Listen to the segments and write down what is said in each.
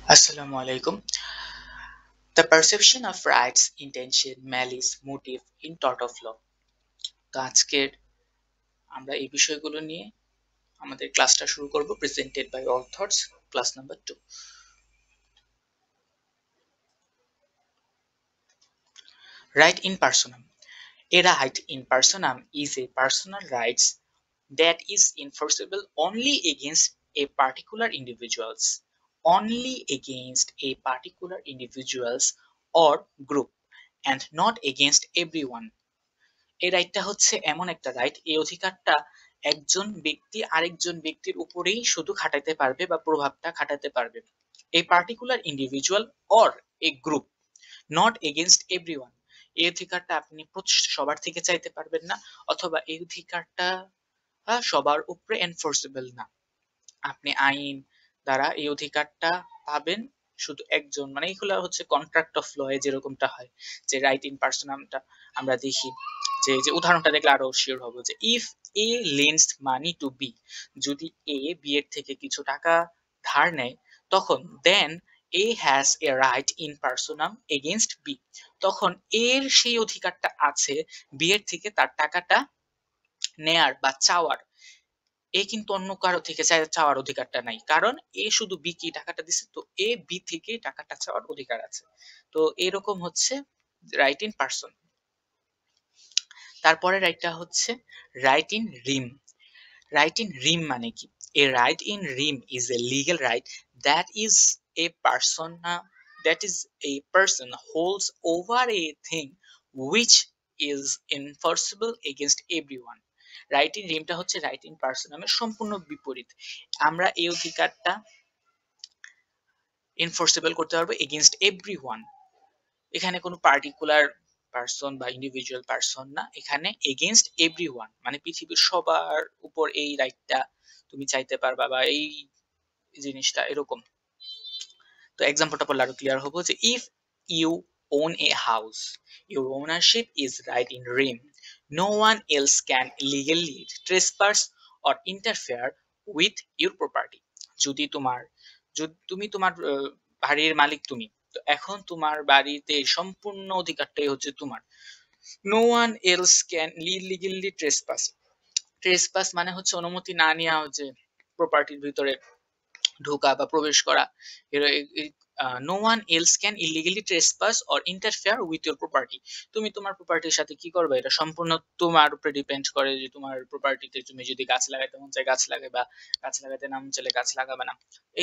Assalamu alaikum. The perception of rights, intention, malice, motive in tort of law. তো আজকের আমরা এই বিষয়গুলো নিয়ে আমাদের ক্লাসটা শুরু করব presented by authors class number 2. Right in personam. A right in personam is a personal rights that is enforceable only against a particular individuals, or group, and not against everyone. এই রাইটটা হচ্ছে এমন একটা রাইট, এই অধিকারটা একজন ব্যক্তি আরেকজন ব্যক্তির উপরেই শুধু খাটাতে পারবে বা প্রভাবটা খাটাতে পারবে, এই particular individual or a group, not against everyone. এই অধিকারটা আপনি সবার থেকে চাইতে পারবেন না, অথবা এই অধিকারটা সবার উপরে এনফোর্সেবল না। আপনি আইন দ্বারা এই অধিকারটা পাবেন শুধু একজন, মানে এইগুলো হচ্ছে কন্ট্রাক্ট অফ ল এ যেরকমটা হয়, যে রাইট ইন পার্সোনামটা আমরা দেখি, যে উদাহরণটা দেখলে আরো শিওর হবো, যে if A lends money to B, যদি এ বি এর থেকে কিছু টাকা ধার নেয়, তখন then A has a right in personam against B, তখন এর সেই অধিকারটা আছে বি এর থেকে তার টাকাটা নেয়ার বা চাওয়ার। এ কিন্তু অন্য কারো থেকে চাওয়ার অধিকারটা নাই, কারণ এ শুধু বি কে টাকাটা দিছে, তো এ বি থেকে টাকাটা চাওয়ার অধিকার আছে। তো এরকম হচ্ছে রাইট ইন পার্সন। তারপরে রাইটটা হচ্ছে right in rem. Right in rem মানে কি? A right in rem is a legal right that is a person that is a person holds over a thing which is enforceable against everyone. Right in রিমটা হচ্ছে right in পার্সোনামের সম্পূর্ণ বিপরীত। আমরা এই অধিকারটা enforceable করতে পারবো এগেইনস্ট এভরিওয়ান। এখানে কোনো পার্টিকুলার পার্সন বা ইন্ডিভিজুয়াল পার্সন না, এখানে এগেইনস্ট এভরিওয়ান, মানে পৃথিবীর সবার উপর এই রাইটটা তুমি চাইতে পারবা, বা এই জিনিসটা এরকম। তো এক্সাম্পলটা পড়লে আরো ক্লিয়ার হবো, যে if you own a house, your ownership is right in rem. No one else can illegally trespass or interfere with your property. যদি তুমি তোমার বাড়ির মালিক তুমি, তো এখন তোমার বাড়িতে সম্পূর্ণ অধিকারটাই হচ্ছে তোমার। No one else can illegally trespass. Trespass মানে হচ্ছে অনুমতি না নেওয়া, হচ্ছে প্রপার্টির ভিতরে ঢোকা বা প্রবেশ করা। No one else can illegally trespass or interfere with your property. তুমি তোমার প্রপার্টির সাথে কি করবে এটা সম্পূর্ণ তোমার উপরে ডিপেন্ড করে, যে তোমার প্রপার্টিতে তুমি যদি গাছ লাগাইতে মন চায় গাছ লাগাবে, বা গাছ লাগাইতে না মন চাইলে গাছ লাগাবে না।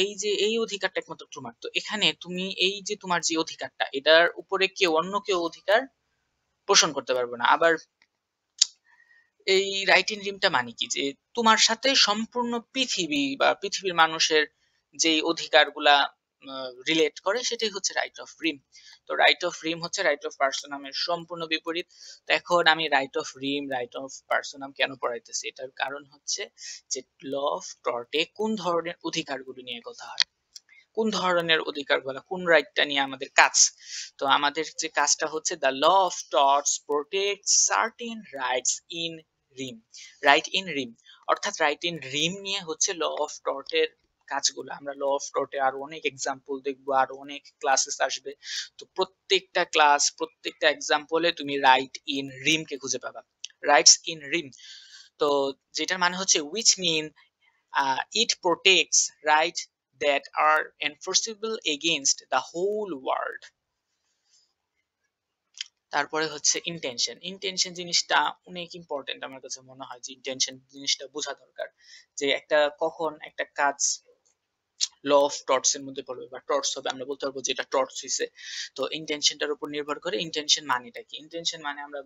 এই যে এই অধিকারটা একমাত্র তোমার। তো এখানে তুমি এই যে তোমার যে অধিকারটা, এটার উপরে কেউ অন্য কেউ অধিকার পোষণ করতে পারবে না। আবার এই রাইট ইন রিমটা মানে কি, যে তোমার সাথে সম্পূর্ণ পৃথিবী বা পৃথিবীর মানুষের যে অধিকারগুলা রিলেট করে, সেটাই হচ্ছে রাইট অফ রিম। তো রাইট অফ রিম হচ্ছে রাইট অফ পার্সোনামের সম্পূর্ণ বিপরীত। তো এখন আমি right of rem, right of personam কেন পড়াইতেছি, এটার কারণ হচ্ছে যে ল অফ টর্টে কোন ধরনের অধিকারগুলো নিয়ে কথা হয়, কোন ধরনের অধিকারগুলো, কোন রাইটটা নিয়ে আমাদের কাজ। তো আমাদের যে কাজটা হচ্ছে the law of torts protect certain rights in rem, right in rem, অর্থাৎ রাইট ইন রিম নিয়ে হচ্ছে ল অফ টর্টের কাজগুলো। আমরা ল অফ টর্টে আরো অনেক এক্সাম্পল দেখবো, আরো অনেক ক্লাসেস আসবে। তো প্রত্যেকটা ক্লাস, প্রত্যেকটা এক্সাম্পলে তুমি রাইট ইন রিম কে খুঁজে পাবা, রাইটস ইন রিম। তো যেটার মানে হচ্ছে which mean it protects right that are enforceable against the whole world. তারপরে হচ্ছে ইন্টেনশন। ইন্টেনশন জিনিসটা অনেক ইম্পর্টেন্ট, আমার কাছে মনে হয় যে ইন্টেনশন জিনিসটা বোঝা দরকার, যে একটা কখন একটা কাজ ল অফ টর্টস এর মধ্যে পড়বে বা টর্টস হবে, আমরা বলতে পারবো যে এটা টর্টস হইছে। তো ইন্টেনশনটার উপর নির্ভর করে ইন্টেনশন মানেটা কি। ইন্টেনশন মানে আমরা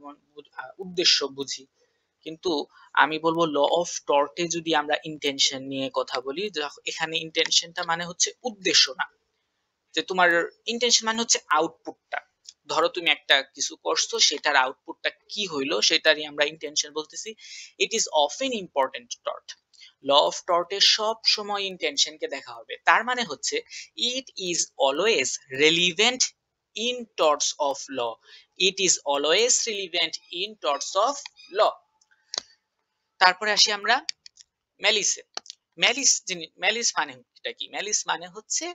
উদ্দেশ্য বুঝি, কিন্তু আমি বলবো ল অফ টর্টে যদি আমরা ইন্টেনশন নিয়ে কথা বলি, এখানে ইন্টেনশনটা মানে হচ্ছে উদ্দেশ্য না, যে তোমার ইন্টেনশন মানে হচ্ছে আউটপুটটা। ধরো তুমি একটা কিছু করছো, সেটার আউটপুটটা কি হইলো সেটারই আমরা ইন্টেনশন বলতেছি। It is often important tort. Law of টর্টে সব সময় ইন্টেনশনকে দেখা হবে, তার মানে হচ্ছে it is always relevant in torts of law, it is always relevant in torts of law. তারপরে আসি আমরা ম্যালিসে। ম্যালিস মানে কি? ম্যালিস মানে হচ্ছে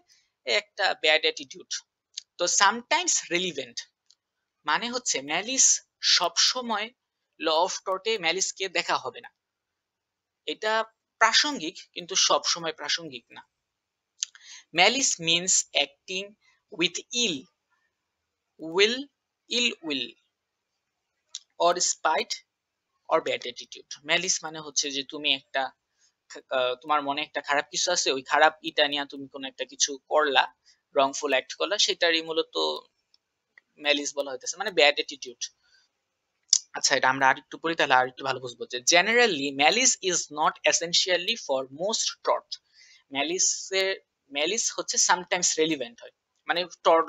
একটা ব্যাড অ্যাটিটিউড। তো সামটাইমস রিলিভেন্ট মানে হচ্ছে ম্যালিস সব সময় ল অফ টর্টে ম্যালিসকে দেখা হবে না, এটা প্রাসঙ্গিক কিন্তু সব সময় প্রাসঙ্গিক না। Malice means acting with ill will or spite or bad attitude. Malice মানে হচ্ছে যে তুমি একটা তোমার মনে একটা খারাপ কিছু আছে, ওই খারাপ ইটা নিয়ে তুমি কোনো একটা কিছু করলা, রংফুল অ্যাক্ট করলা, সেটারই মূলত ম্যালিস বলা হইতেছে, মানে ব্যাড অ্যাটিটিউড। আচ্ছা, এটা আমরা আরেকটু পড়ি তাহলে আরেকটু ভালো বুঝবো। যে generally malice is not essentially for most tort. ম্যালিসের ম্যালিস হচ্ছে সামটাইমস রেলিভেন্ট হয়, মানে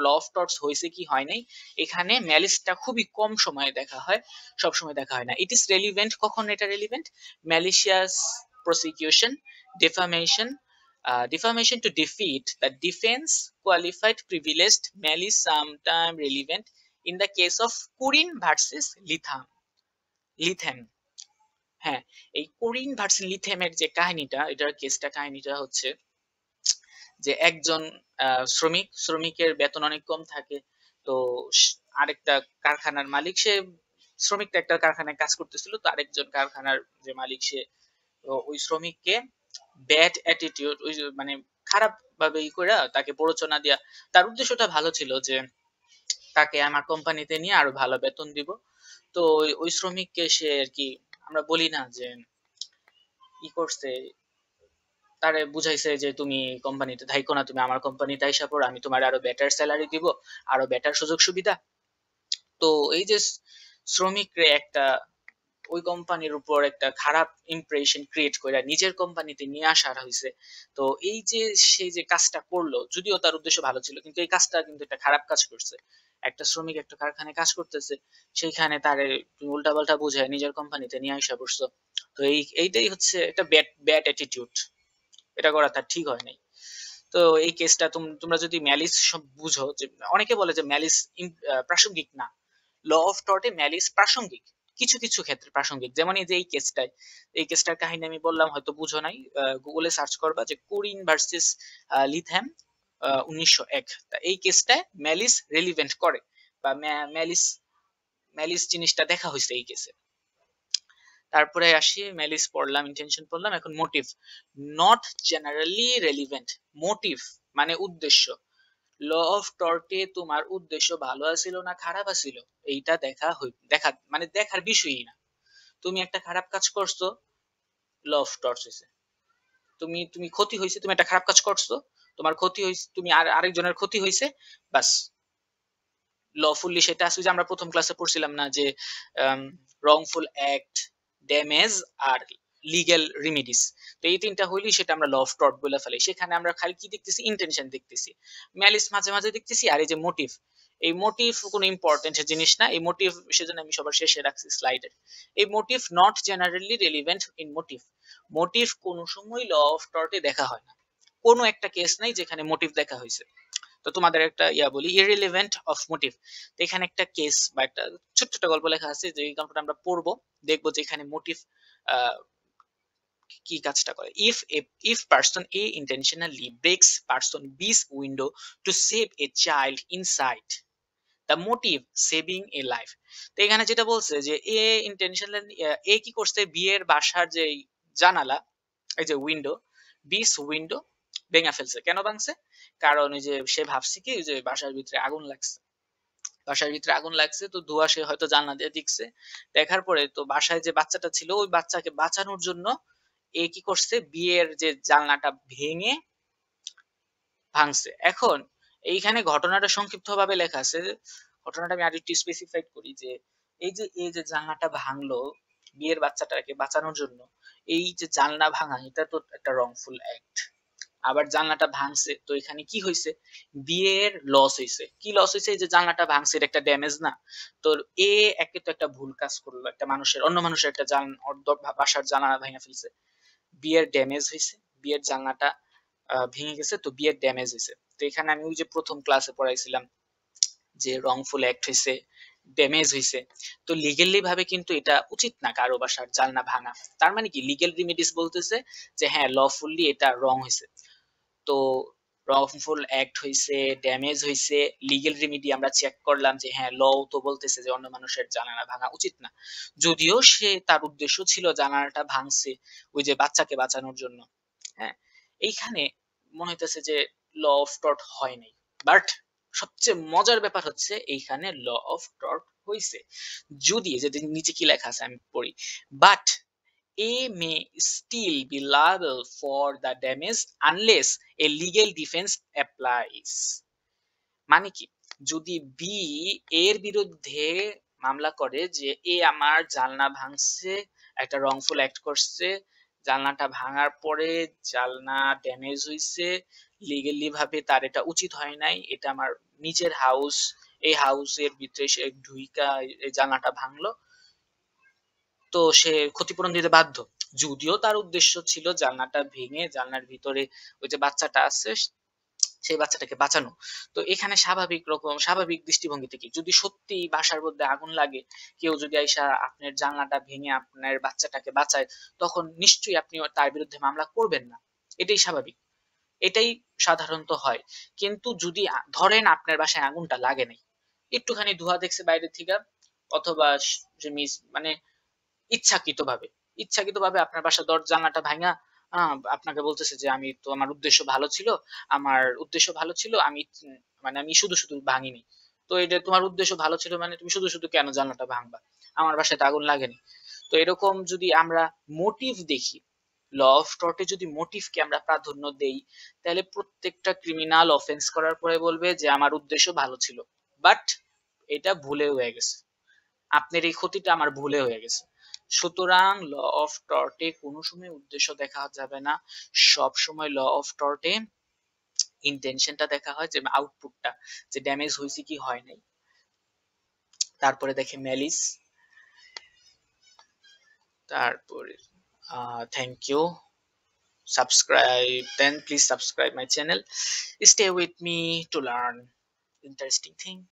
ল অফ টর্টস হয়েছে কি হয় নাই, এখানে ম্যালিসটা খুবই কম সময়ে দেখা হয়, সব সময় দেখা হয় না। ইট ইজ রেলিভেন্ট কখন এটা relevant? Malicious prosecution, defamation, defamation to defeat the defense qualified privileged malice sometime relevant in the case of Corin versus লিথেম। হ্যাঁ, এই কোরিন ভার্সেস লিথেমের যে কাহিনীটা, এটার কেসটা কাহিনীটা হচ্ছে যে একজন শ্রমিকের বেতন অনেক কম থাকে। তো আরেকটা কারখানার মালিক, সে শ্রমিকটা একটা কারখানায় কাজ করতেছিল, তো আরেকজন কারখানার যে মালিক সে ওই শ্রমিককে ব্যাড অ্যাটিটিউড, ওই মানে খারাপ ভাবে ই করে তাকে প্ররোচনা দেয়া। তার উদ্দেশ্যটা ভালো ছিল যে তাকে আমার কোম্পানিতে নিয়ে আরো ভালো বেতন দিব। তো ওই শ্রমিককে সে আর কি, আমরা বলি না যে ই করছে, তারে বুঝাইছে যে তুমি কোম্পানিতে থাইকো না, তুমি আমার কোম্পানিতে আইসা পড়ো, আমি তোমার আরো বেটার স্যালারি দিব, আরো বেটার সুযোগ সুবিধা। তো এই যে শ্রমিকরে একটা ওই কোম্পানির উপর একটা খারাপ ইমপ্রেশন ক্রিয়েট করে নিজের কোম্পানিতে নিয়ে আসা হয়েছে। তো এই যে সে যে কাজটা করলো, যদিও তার উদ্দেশ্য ভালো ছিল, কিন্তু এই কাজটা কিন্তু একটা খারাপ কাজ করছে। একটা শ্রমিক একটা কারখানায় কাজ করতেছে, সেইখানে তারে তুমি উল্টাপাল্টা বুঝায় নিজের কোম্পানিতে নিয়ে আসা পড়ছো। তো এইটাই হচ্ছে একটা ব্যাড ব্যাড অ্যাটিটিউড, এটা করা তার ঠিক হয় নাই। তো এই কেসটা তোমরা যদি ম্যালিস সব বুঝো, যে অনেকে বলে যে ম্যালিস প্রাসঙ্গিক না, ল অফ টর্টে ম্যালিস প্রাসঙ্গিক, কিছু কিছু ক্ষেত্রে প্রাসঙ্গিক। যেমন এই যে এই কেসটার কাহিনী আমি বললাম, হয়তো বুঝো নাই, গুগলে সার্চ করবা যে কুরিন ভার্সেস লিথ্যাম 1901, তা এই কেসটায় ম্যালিস রেলিভেন্ট করে, বা ম্যালিস ম্যালিস জিনিসটা দেখা হয়েছে এই কেসে। তারপরে আসি, ম্যালিস পড়লাম, ইন্টেনশন পড়লাম, এখন motive. Not generally relevant, motive মানে উদ্দেশ্য। ল অফ টর্টে তোমার উদ্দেশ্য ভালো আছিল না খারাপ আছিল, এইটা দেখা মানে দেখার বিষয়ই না। তুমি একটা খারাপ কাজ করছো, ল অফ টর্চ হয়েছে। তুমি তুমি ক্ষতি হয়েছে, তুমি একটা খারাপ কাজ করছো, তোমার ক্ষতি হয়েছে, তুমি আরেকজনের ক্ষতি হয়েছে, বাস লফুল্লি সেটা আছে। যে আমরা প্রথম ক্লাসে পড়ছিলাম না যে রংফুল অ্যাক্ট, ড্যামেজ আর লিগ্যাল রিমিডিস, তো এই তিনটা হইলেই সেটা আমরা ল অফ টর্ট বলে ফেলি। সেখানে আমরা খালি কি দেখতেছি? ইন্টেনশন দেখতেছি, ম্যালিস মাঝে মাঝে দেখতেছি, আর এই যে মোটিভ, এই মোটিভ কোনো ইম্পর্টেন্ট জিনিস না। এই মোটিভ সেজন্য আমি সবার শেষে রাখছি স্লাইডের। এই motive not generally relevant in motive, motive কোনো সময় ল অফ টর্টে দেখা হয় না, কোনো একটা কেস নাই যেখানে মোটিভ দেখা হয়েছে। তো তোমাদের একটা বলি, ইররিলেভেন্ট অফ মোটিভ। তো এখানে একটা কেস বা একটা ছোট্ট একটা গল্প লেখা আছে, যে এই গল্পটা আমরা পড়বো, দেখবো যে এখানে মোটিভ কি কাজটা করে। If person A intentionally breaks person B's window to save a child inside, the motive saving a life. তো এখানে যেটা বলছে যে এ ইন্টেনশনালি, এ কি করছে, বি এর বাসার যে জানালা, এই যে উইন্ডো, বি's উইন্ডো ভেঙে ফেলছে। কেন ভাঙছে? কারণ ওই যে সে ভাবছে কি, যে বাসার ভিতরে আগুন লাগছে, বাসার ভিতরে আগুন লাগছে, তো ধোঁয়া সে হয়তো জানলা দিয়ে দেখছে। দেখার পরে তো বাসায় যে বাচ্চাটা ছিল, ওই বাচ্চাকে বাঁচানোর জন্য এ কি করছে, বিয়ের যে জানলাটা ভেঙে ভাঙছে। এখন এইখানে ঘটনাটা সংক্ষিপ্ত ভাবে লেখা আছে, ঘটনাটা আমি আরেকটু স্পেসিফাইড করি, যে এই যে জানলাটা ভাঙলো বিয়ের বাচ্চাটাকে বাঁচানোর জন্য, এই যে জানলা ভাঙা, এটা তো একটা রংফুল অ্যাক্ট। আবার জানলাটা ভাঙছে, তো এখানে কি হয়েছে, বিয়ের লস হয়েছে। কি লস হয়েছে? এই যে জানলাটা ভাঙছে, এটা একটা ড্যামেজ না? তো এ একে তো একটা ভুল কাজ করলো, একটা অন্য মানুষের একটা বাসার জানালা ভেঙে ফেলছে, বিয়ের ড্যামেজ হয়েছে, বিয়ের জানলাটা ভেঙে গেছে, তো বিয়ের ড্যামেজ হয়েছে। তো এখানে আমি ওই যে প্রথম ক্লাসে পড়াইছিলাম যে রংফুল অ্যাক্ট হয়েছে, ড্যামেজ হয়েছে, তো লিগেলি ভাবে কিন্তু এটা উচিত না কারো বাসার জানলা ভাঙা। তার মানে কি, লিগেল রিমেডিস বলতেছে যে হ্যাঁ লফুল্লি এটা রং হয়েছে। তো wrongful অ্যাক্ট হইছে, ড্যামেজ হইছে, লিগ্যাল রেমিডি আমরা চেক করলাম যে হ্যাঁ ল তো বলতেছে যে অন্য মানুষের জানালা ভাঙা উচিত না, যদিও সে তার উদ্দেশ্য ছিল জানালাটা ভাঙছে ওই যে বাচ্চাকে বাঁচানোর জন্য। হ্যাঁ, এইখানে মনে হইতেছে যে ল অফ টর্ট হয় নাই, বাট সবচেয়ে মজার ব্যাপার হচ্ছে এইখানে ল অফ টর্ট হইছে। যদি যে নিচে কি লেখা আছে আমি পড়ি, but A may still be liable for the damage unless a legal defense applies. মানে কি, যদি বি এর বিরুদ্ধে মামলা করে যে এ আমার জানলা ভাঙছে, একটা রংফুল অ্যাক্ট করছে, জানলাটা ভাঙার পরে জানলা ড্যামেজ হইছে, লিগেলি ভাবে তার এটা উচিত হয় নাই, এটা আমার নিজের হাউস, এই হাউসের ভিতরে সে ঢুইকা এই জানলাটা ভাঙলো, তো সে ক্ষতিপূরণ দিতে বাধ্য, যদিও তার উদ্দেশ্য ছিল জানলাটা ভেঙে জানলার ভিতরে ওই যে বাচ্চাটা আছে সেই বাচ্চাটাকে বাঁচানো। তো এখানে স্বাভাবিক দৃষ্টিভঙ্গি থেকে যদি সত্যি বাসার মধ্যে আগুন লাগে, কেউ যদি আইসা আপনার জানলাটা ভেঙে আপনার বাচ্চাটাকে বাঁচায়, তখন নিশ্চয়ই আপনি তার বিরুদ্ধে মামলা করবেন না, এটাই স্বাভাবিক, এটাই সাধারণত হয়। কিন্তু যদি ধরেন আপনার বাসায় আগুনটা লাগে নাই, একটুখানি ধোঁয়া দেখছে বাইরে থেকে, অথবা সে মানে ইচ্ছাকৃতভাবে আপনার বাসার জানালাটা ভাঙা আপনাকে বলতেছে যে আমি তো আমার উদ্দেশ্য ভালো ছিল, আমি মানে আমি শুধু শুধু ভাঙিনি, তো এটা তোমার উদ্দেশ্য ভালো ছিল মানে তুমি শুধু শুধু কেন জানলাটা ভাঙবা, আমার বাসায় তো আগুন লাগেনি। তো এরকম যদি আমরা মোটিভ দেখি, ল অফ টর্টে যদি মোটিভকে আমরা প্রাধান্য দেই, তাহলে প্রত্যেকটা ক্রিমিনাল অফেন্স করার পরে বলবে যে আমার উদ্দেশ্য ভালো ছিল, বাট এটা ভুলে হয়ে গেছে, আপনার এই ক্ষতিটা আমার ভুলে হয়ে গেছে। সুতরাং ল অফ টর্টে কোনো সময় উদ্দেশ্য দেখা যাবে না, সব সময় ল অফ টর্টে ইন্টেনশনটা দেখা হয়, যে আউটপুটটা যে ড্যামেজ হয়েছে কি হয় নাই। তারপরে দেখে ম্যালিস, তারপরে thank you, subscribe, then please subscribe my channel, stay with me to learn interesting thing.